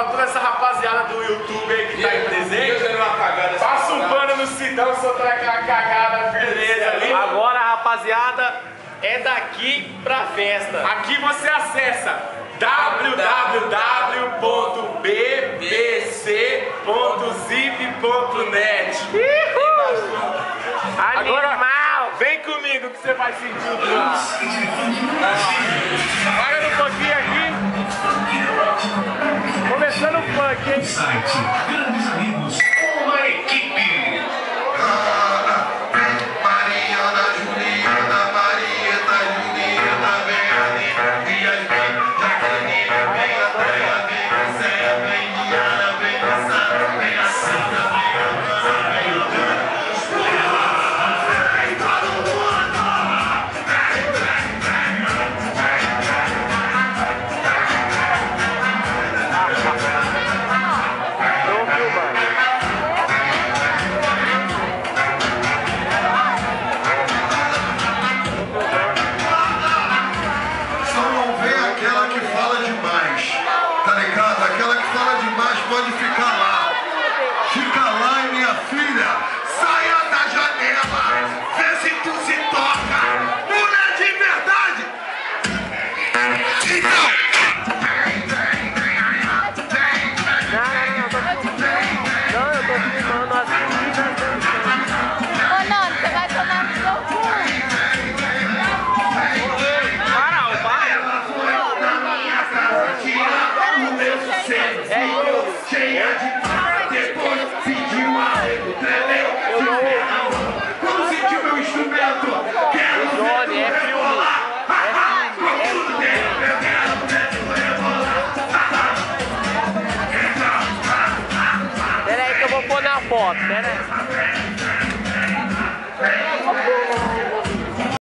pra toda essa rapaziada do YouTube aí que tá aí presente. Passa um pano no Sidão, soltar aquela cagada, beleza ali. Agora, rapaziada, é daqui pra festa. Aqui você acessa www.bbc.zip.net. Agora, vem comigo que você vai sentir o trânsito. Olha um pouquinho aqui. Começando o funk, hein? Site Grandes Amigos, uma equipe. Mariana, Juliana, Marieta, Julieta, vem ali. Yasmin, Jaqueline, vem Andréia, vem Marcela, vem Diana, vem Sandra, vem a Sandra, vem a Ana, vem o pode ficar lá. Fica lá, minha filha. Saia da janela. Vê se tu se toca. Mulher de verdade. Então. Não, eu tô filmando as meninas. Ô, Nando, você vai tomar no seu cu. Para, Cheia de paz, depois pediu arrego, tremeu, quando sentiu meu instrumento, quero ver tu rebolar, tudo dentro, eu quero ver tu rebolar. Pera aí que eu vou pôr na foto, pera aí.